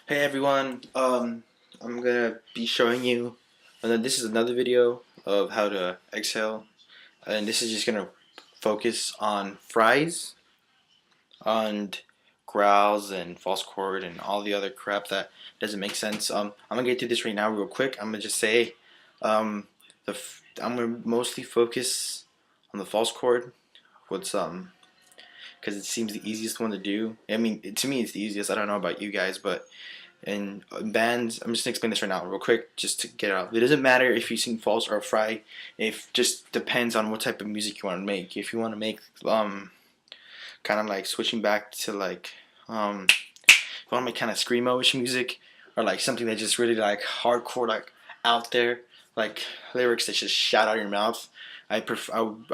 Hey everyone, I'm gonna be showing you, and then this is another video of how to exhale, and this is just gonna focus on fries, on growls and false chord and all the other crap that doesn't make sense. I'm gonna get through this right now real quick. I'm gonna just say, um, I'm gonna mostly focus on the false chord, what's because it seems the easiest one to do. I mean, to me it's the easiest. I don't know about you guys, but and bands, I'm just gonna explain this right now real quick just to get it out. It doesn't matter if you sing false or fry. It just depends on what type of music you want to make. If you want to make kind of like switching back to like if you want to make kind of screamo-ish music, or like something that just really like hardcore, like out there, like lyrics that just shout out of your mouth, I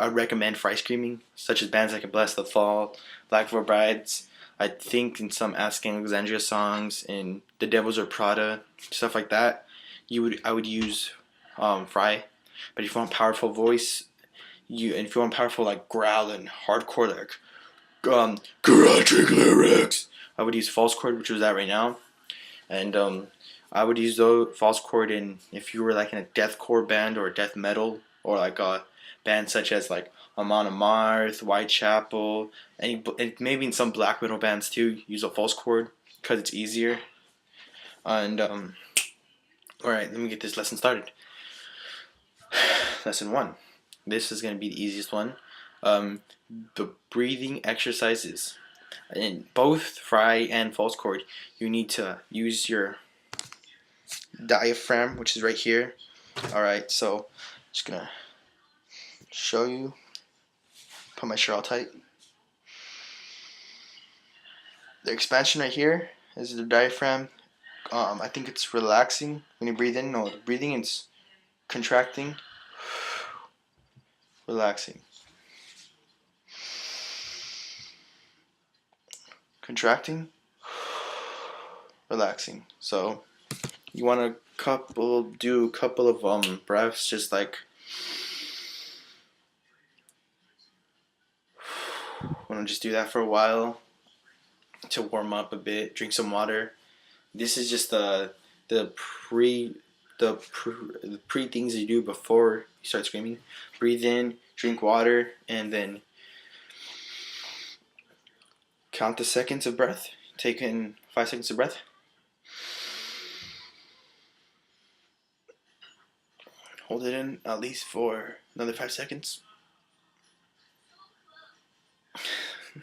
recommend fry screaming, such as bands like Bless the Fall, Black Veil Brides. I think in some Asking Alexandria songs, in The Devils Are Prada, stuff like that, I would use fry. But if you want powerful voice, if you want powerful like growl and hardcore like garage lyrics, I would use false chord, which was that right now, and I would use the false chord in if you were like in a deathcore band or a death metal or like a band such as like Amon Amarth, Whitechapel, and maybe in some black metal bands too. Use a false chord because it's easier. And all right, let me get this lesson started. Lesson one. This is gonna be the easiest one. The breathing exercises. In both fry and false chord, you need to use your diaphragm, which is right here. Alright, so just gonna show you. Put my shirt all tight. The expansion right here is the diaphragm. I think it's relaxing when you breathe in. No, breathing is contracting, relaxing, contracting, relaxing. So you want to do a couple of breaths, just like want to just do that for a while to warm up a bit. Drink some water. This is just the pre the pre things you do before you start screaming. Breathe in, drink water, and then count the seconds of breath. Take in 5 seconds of breath. Hold it in at least for another 5 seconds.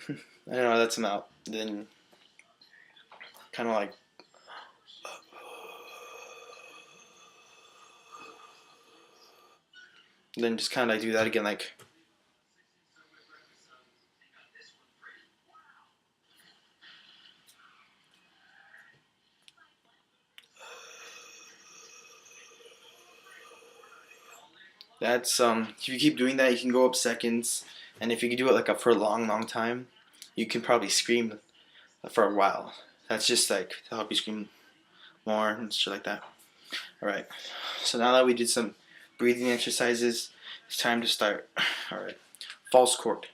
I don't know, that's them out. Then kind of like then just kind of do that again, like that's if you keep doing that, you can go up seconds, and if you can do it like for a long time, you can probably scream for a while. That's just like to help you scream more and shit like that. Alright, so now that we did some breathing exercises, it's time to start. Alright, false chord.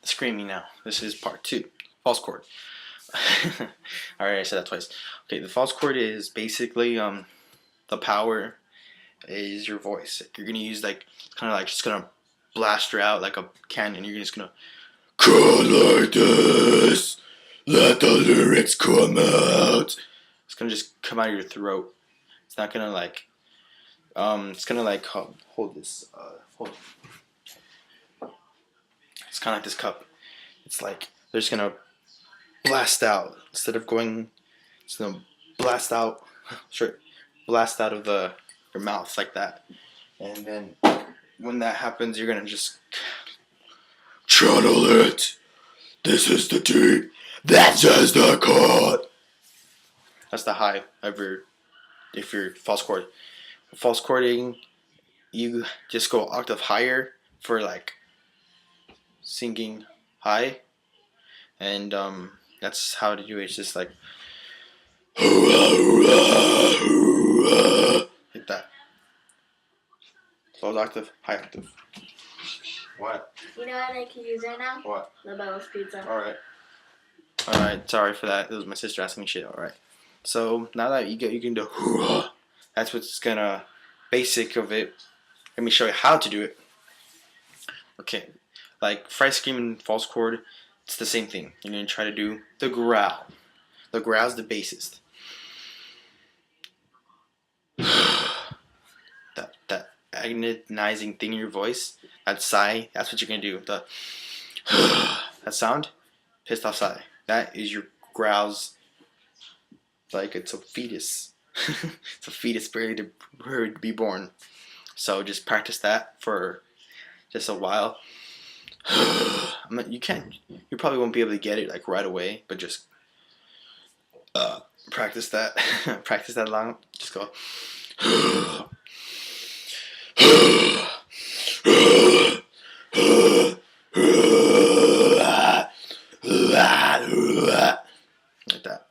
The screaming now. This is part 2. False chord. Alright, I said that twice. Okay, the false chord is basically the power is your voice. You're gonna use like kind of like just gonna blast her out like a cannon. You're just gonna call like this. Let the lyrics come out. It's gonna just come out of your throat. It's not gonna like it's gonna like hold this hold. It's kind of like this cup. It's like they're just gonna blast out instead of going. It's gonna blast out. Sure, blast out of your mouth like that, and then when that happens, you're gonna just channel it. This is the deep. This is the chord. That's the high ever. If you're false chord, false chording, you just go octave higher for like singing high, and that's how to do it. It's just like like that. Low octave, high octave. What? You know what I can use right now? What? LaBella's pizza. Alright. Alright, sorry for that. It was my sister asking me shit. Alright. So now that you can do that's what's gonna basic of it. Let me show you how to do it. Okay. Like fry scream and false chord, it's the same thing. You're gonna try to do the growl. The growl's the bassist. that agonizing thing in your voice, that sigh, that's what you're gonna do. The that sound, pissed off sigh. That is your growls. Like it's a fetus. It's a fetus ready to be born. So just practice that for just a while. You probably won't be able to get it like right away, but just practice that. Practice that long. Just go. Like that.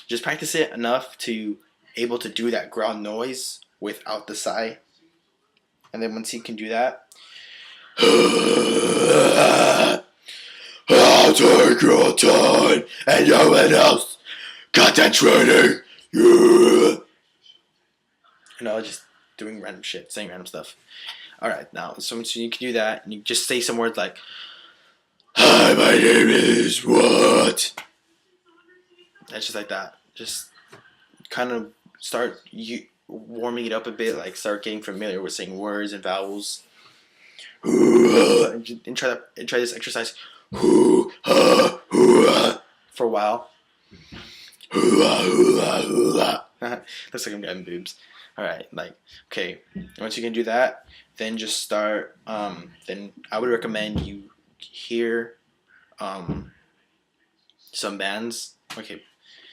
Just practice it enough to able to do that growl noise without the sigh. And then once you can do that, I'll take your time and no one else concentrating. You know, just doing random shit, saying random stuff. Alright, now, so you can do that, and you just say some words like, hi, my name is what? That's just like that. Just kind of start warming it up a bit, like start getting familiar with saying words and vowels. And try this exercise for a while. Looks like I'm getting boobs. Alright, like, okay, once you can do that, then just start, then I would recommend you hear some bands. Okay,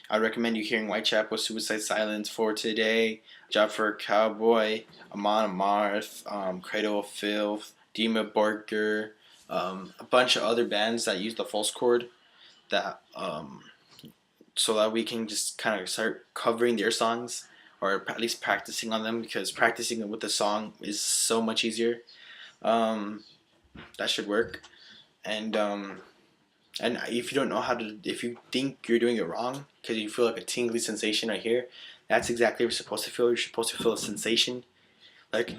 I would recommend you hearing Whitechapel, Suicide Silence, For Today, Job for a Cowboy, Amon Amarth, Cradle of Filth, Dima Borger, a bunch of other bands that use the false chord, that so that we can just kind of start covering their songs, or at least practicing on them, because practicing with the song is so much easier. That should work. And if you don't know how to, if you think you're doing it wrong because you feel like a tingly sensation right here, that's exactly what you're supposed to feel. You're supposed to feel a sensation like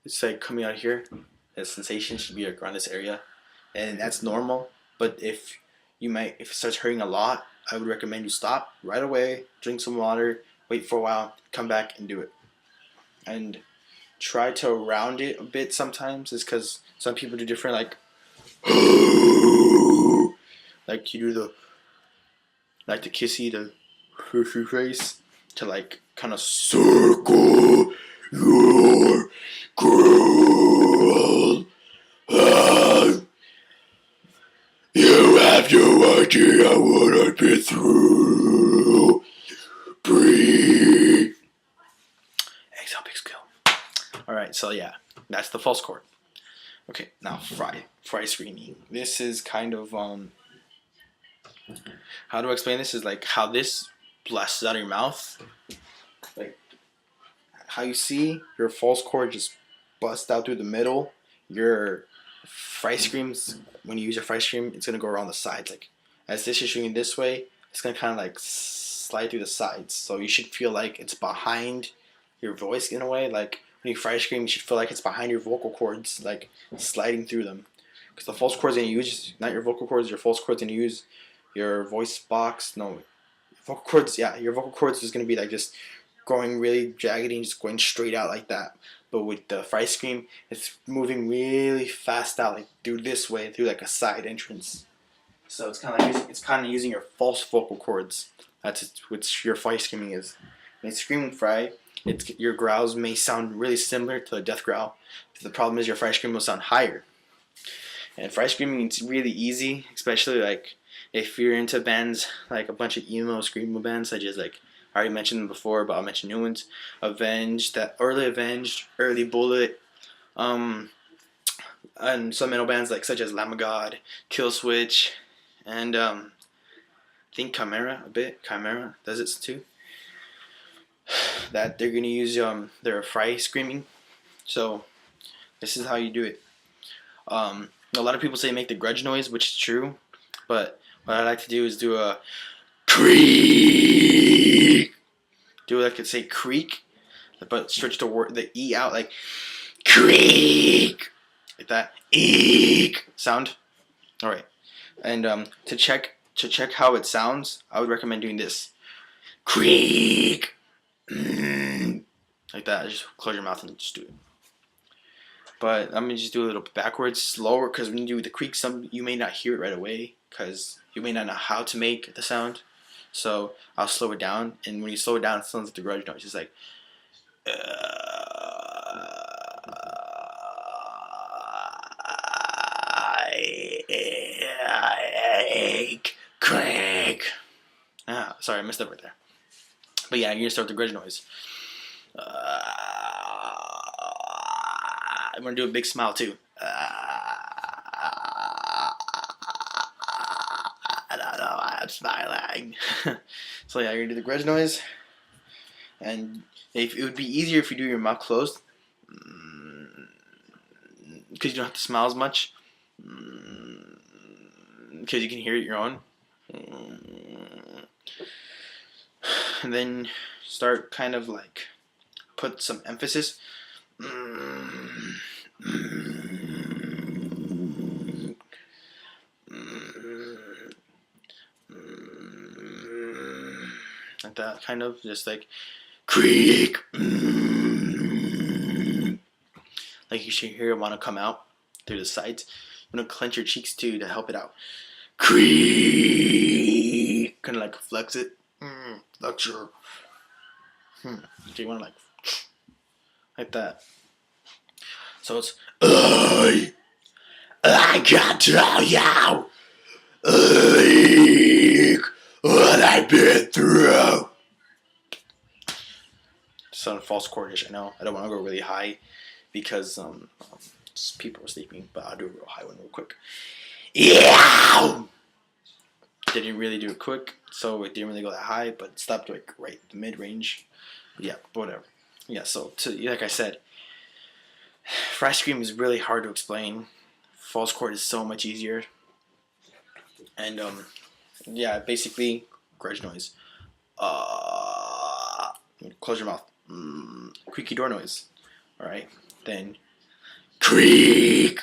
it's like coming out here. The sensation should be like around this area, and that's normal. But if it starts hurting a lot, I would recommend you stop right away, drink some water, wait for a while, come back and do it. And try to round it a bit sometimes, is because some people do different, like you do the kissy, the face, to like kind of circle your girl. You have no idea what I've been through. Breathe. Exhale, big skill. Alright, so yeah, that's the false chord. Okay, now fry screaming. This is kind of how do I explain this? Is like how this blasts out of your mouth. Like how you see your false chord just bust out through the middle. Your fry screams, when you use your fry scream, it's gonna go around the sides. Like as this is shooting this way, it's gonna kind of like slide through the sides. So you should feel like it's behind your voice in a way. Like when you fry scream, you should feel like it's behind your vocal cords, like sliding through them. Because the false chords gonna use not your vocal cords. Your false chords gonna use your voice box. No, vocal cords. Yeah, your vocal cords is gonna be like just going really jaggedy and just going straight out like that. But with the fry scream, it's moving really fast out, like through this way, through like a side entrance. So it's kind of using your false vocal cords. That's what your fry screaming is. When it's screaming fry, your growls may sound really similar to a death growl. But the problem is your fry scream will sound higher. And fry screaming is really easy, especially like if you're into bands like a bunch of emo screamo bands, such as like I already mentioned them before, but I'll mention new ones. Avenged, Early Bullet, and some metal bands like such as Lamb of God, Killswitch, and I think Chimera a bit. Chimera does it too. That they're gonna use their fry screaming. So this is how you do it. A lot of people say make the grudge noise, which is true, but what I like to do is do a creak. Do like say creak, but stretch the e out like creak, like that eek sound. All right, and to check how it sounds, I would recommend doing this creak, like that. Just close your mouth and just do it. But I'm gonna just do a little backwards, slower, because when you do the creak, you may not hear it right away, because you may not know how to make the sound. So I'll slow it down, and when you slow it down, it sounds like the grudge noise. It's like crank. Ah, sorry, I messed up right there. But yeah, you're gonna start with the grudge noise. I'm gonna do a big smile too. I don't know why I'm smiling. So yeah, you're gonna do the grudge noise, and it would be easier if you do your mouth closed, because you don't have to smile as much, because you can hear it your own. And then start kind of like put some emphasis. Like that, kind of just like creak. Like you should hear it want to come out through the sides. You want to clench your cheeks too to help it out. Creak. Kind of like flex it. Flex your. Okay, you want to like that. So it's I can't tell you what I've been through. Sound false chordish, I know. I don't want to go really high because people are sleeping, but I'll do a real high one real quick. Yeah. Didn't really do it quick, so it didn't really go that high, but it stopped like right the mid range. Yeah, whatever. Yeah, so like I said, fry scream is really hard to explain. False chord is so much easier. And yeah, basically grudge noise. Close your mouth. Creaky door noise. All right, then creak,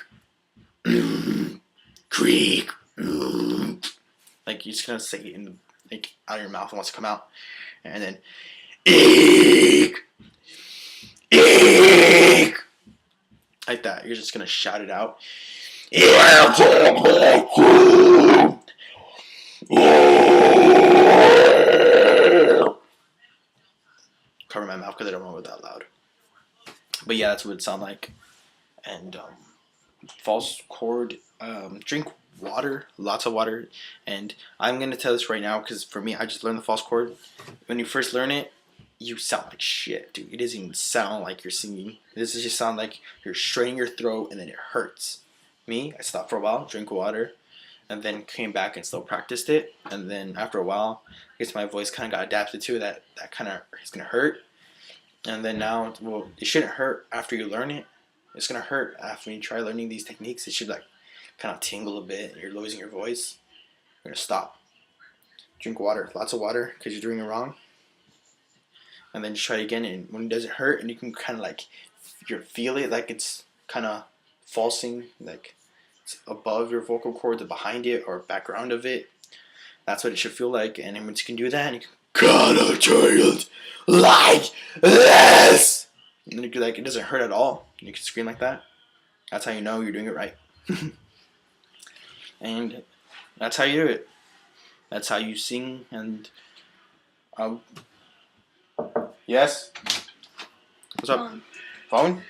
creak. Like you're just gonna say it in the, like out of your mouth and wants to come out, and then eek, eek, like that. You're just gonna shout it out. Cover my mouth because I don't want it that loud. But yeah, that's what it sounds like. And false chord. Drink water, lots of water. And I'm gonna tell this right now because for me, I just learned the false chord. When you first learn it, you sound like shit, dude. It doesn't even sound like you're singing. This just sound like you're straining your throat and then it hurts. Me, I stopped for a while, drink water, and then came back and still practiced it. And then after a while, I guess my voice kind of got adapted to that kind of is gonna hurt. And then now, well, it shouldn't hurt after you learn it. It's gonna hurt after you try learning these techniques. It should like kind of tingle a bit. And you're losing your voice. You're gonna stop. Drink water, lots of water, because you're doing it wrong. And then just try it again. And when it doesn't hurt, and you can kind of like you feel it, like it's kind of falsing, like it's above your vocal cords or behind it or background of it. That's what it should feel like. And then once you can do that, and you can got a child like this, and then you can, like, it doesn't hurt at all. You can scream like that. That's how you know you're doing it right. And that's how you do it. That's how you sing. And yes. What's up? Phone?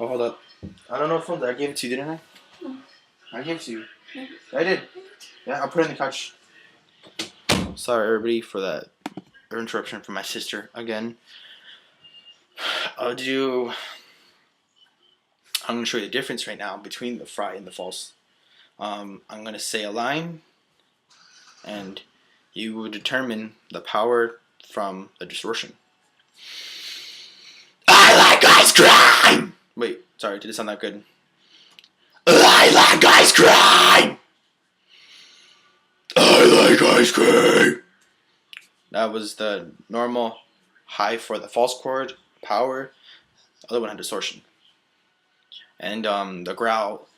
Oh, hold up. I don't know what phone that I gave it to you, didn't I? No. I gave it to you. No. I did. Yeah, I'll put it in the couch. Sorry, everybody, for that interruption from my sister again. I'm going to show you the difference right now between the fry and the false. I'm going to say a line, and you will determine the power from the distortion. I like ice cream! Wait, sorry, did it sound that good? I I like ice cream. I like ice cream. That was the normal high for the false chord power. The other one had distortion. And the growl.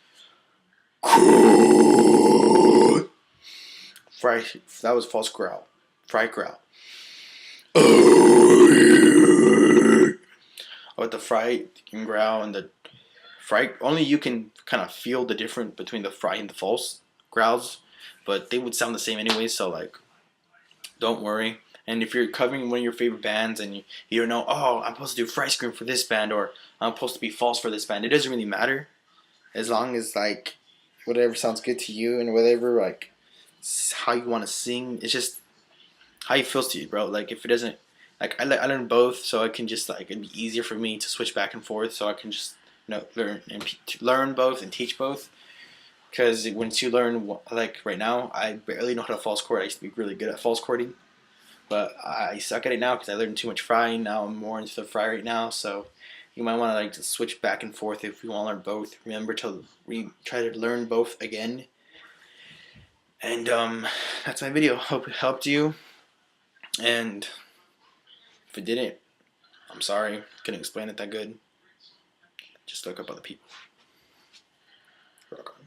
Fry. That was false growl. Fry growl. With the fry and growl and the fry, only you can kind of feel the difference between the fry and the false growls, but they would sound the same anyway. So like, don't worry. And if you're covering one of your favorite bands and you don't know, oh, I'm supposed to do fry scream for this band or I'm supposed to be false for this band, it doesn't really matter as long as like whatever sounds good to you and whatever like how you want to sing. It's just how it feels to you, bro. Like if it doesn't, like I learn both, so I can just like it'd be easier for me to switch back and forth, so I can just learn both and teach both. Because once you learn, like right now, I barely know how to false chord. I used to be really good at false chording, but I suck at it now because I learned too much fry. Now I'm more into the fry right now, so you might want to like just switch back and forth if you want to learn both. Remember to try to learn both again. And that's my video. Hope it helped you. And if it didn't, I'm sorry. Couldn't explain it that good. Just look up other people. Rock on.